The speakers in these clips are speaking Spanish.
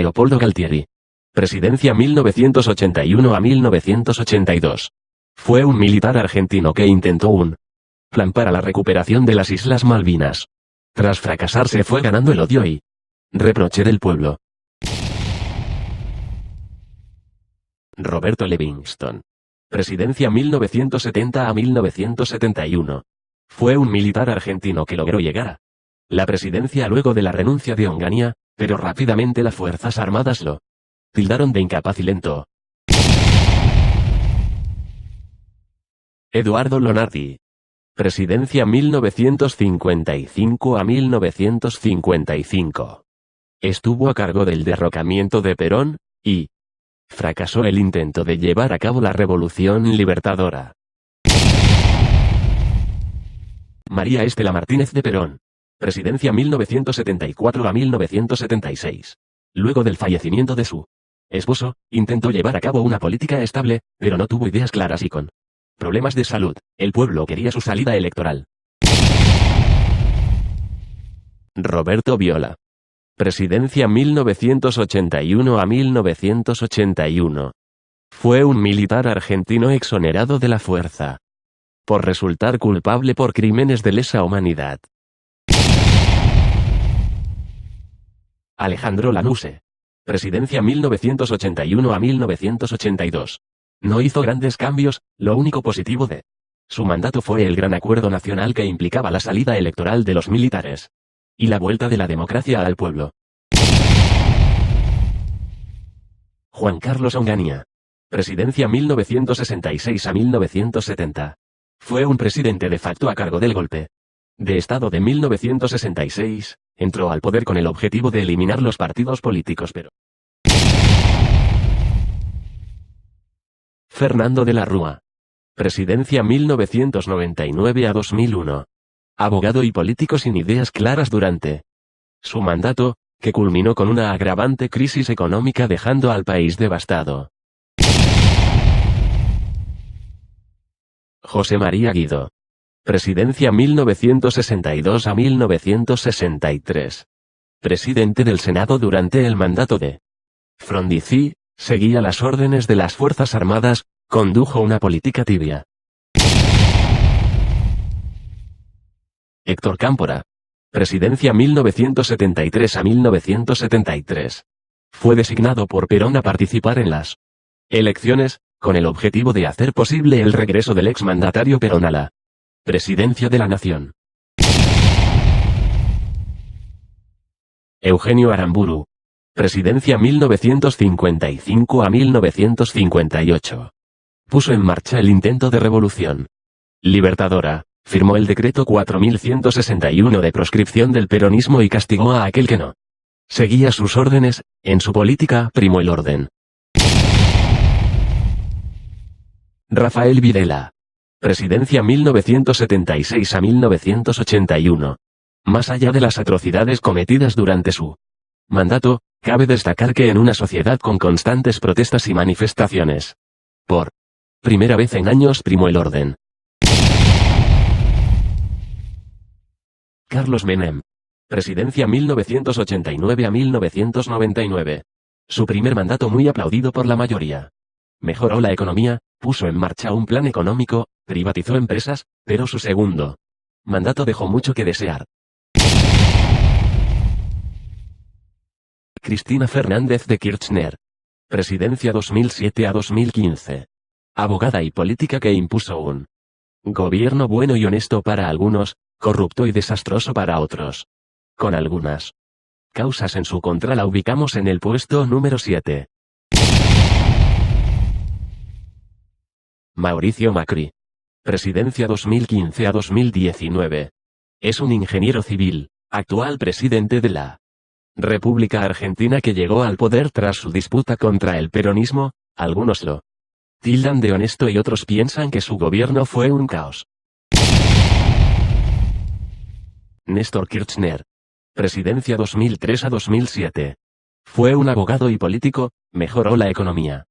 Leopoldo Galtieri. Presidencia 1981 a 1982. Fue un militar argentino que intentó un plan para la recuperación de las Islas Malvinas. Tras fracasar se fue ganando el odio y reproche del pueblo. Roberto Livingston. Presidencia 1970 a 1971. Fue un militar argentino que logró llegar a la presidencia luego de la renuncia de Onganía, pero rápidamente las Fuerzas Armadas lo tildaron de incapaz y lento. Eduardo Lonardi. Presidencia 1955 a 1955. Estuvo a cargo del derrocamiento de Perón, y fracasó el intento de llevar a cabo la Revolución Libertadora. María Estela Martínez de Perón. Presidencia 1974 a 1976. Luego del fallecimiento de su esposo, intentó llevar a cabo una política estable, pero no tuvo ideas claras y con problemas de salud, el pueblo quería su salida electoral. Roberto Viola. Presidencia 1981 a 1981. Fue un militar argentino exonerado de la fuerza por resultar culpable por crímenes de lesa humanidad. Alejandro Lanuse. Presidencia 1981 a 1982. No hizo grandes cambios, lo único positivo de su mandato fue el gran acuerdo nacional que implicaba la salida electoral de los militares y la vuelta de la democracia al pueblo. Juan Carlos Onganía. Presidencia 1966 a 1970. Fue un presidente de facto a cargo del golpe de Estado de 1966, entró al poder con el objetivo de eliminar los partidos políticos, pero Fernando de la Rúa. Presidencia 1999 a 2001. Abogado y político sin ideas claras durante su mandato, que culminó con una agravante crisis económica dejando al país devastado. José María Guido. Presidencia 1962 a 1963. Presidente del Senado durante el mandato de Frondizi, seguía las órdenes de las Fuerzas Armadas, condujo una política tibia. Héctor Cámpora. Presidencia 1973 a 1973. Fue designado por Perón a participar en las elecciones, con el objetivo de hacer posible el regreso del exmandatario Perón a la presidencia de la nación. Eugenio Aramburu. Presidencia 1955 a 1958. Puso en marcha el intento de revolución libertadora, firmó el decreto 4161 de proscripción del peronismo y castigó a aquel que no seguía sus órdenes. En su política primó el orden. Rafael Videla. Presidencia 1976 a 1981. Más allá de las atrocidades cometidas durante su mandato, cabe destacar que en una sociedad con constantes protestas y manifestaciones, por primera vez en años primó el orden. Carlos Menem. Presidencia 1989 a 1999. Su primer mandato muy aplaudido por la mayoría. Mejoró la economía, puso en marcha un plan económico, privatizó empresas, pero su segundo mandato dejó mucho que desear. Cristina Fernández de Kirchner. Presidencia 2007 a 2015. Abogada y política que impuso un gobierno bueno y honesto para algunos, corrupto y desastroso para otros. Con algunas causas en su contra la ubicamos en el puesto número 7. Mauricio Macri. Presidencia 2015 a 2019. Es un ingeniero civil, actual presidente de la República Argentina que llegó al poder tras su disputa contra el peronismo. Algunos lo tildan de honesto y otros piensan que su gobierno fue un caos. Néstor Kirchner. Presidencia 2003 a 2007. Fue un abogado y político, mejoró la economía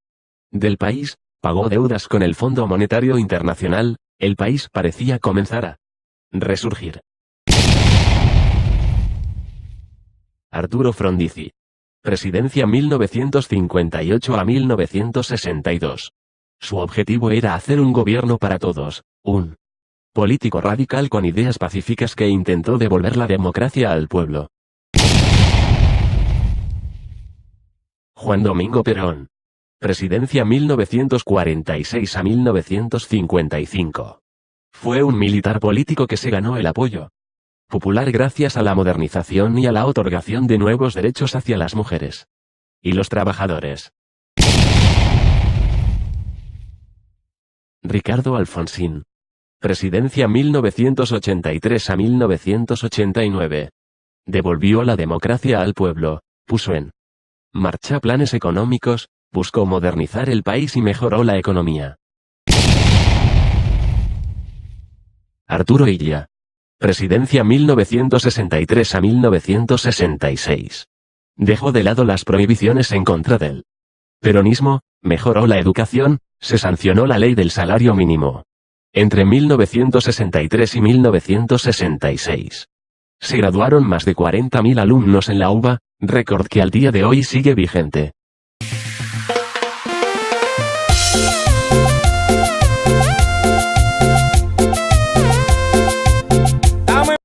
del país, pagó deudas con el Fondo Monetario Internacional, el país parecía comenzar a resurgir. Arturo Frondizi. Presidencia 1958 a 1962. Su objetivo era hacer un gobierno para todos, un político radical con ideas pacíficas que intentó devolver la democracia al pueblo. Juan Domingo Perón. Presidencia 1946 a 1955. Fue un militar político que se ganó el apoyo popular gracias a la modernización y a la otorgación de nuevos derechos hacia las mujeres y los trabajadores. Ricardo Alfonsín. Presidencia 1983 a 1989. Devolvió la democracia al pueblo, puso en marcha planes económicos, buscó modernizar el país y mejoró la economía. Arturo Illia. Presidencia 1963 a 1966. Dejó de lado las prohibiciones en contra del peronismo, mejoró la educación, se sancionó la ley del salario mínimo. Entre 1963 y 1966. Se graduaron más de 40.000 alumnos en la UBA, récord que al día de hoy sigue vigente.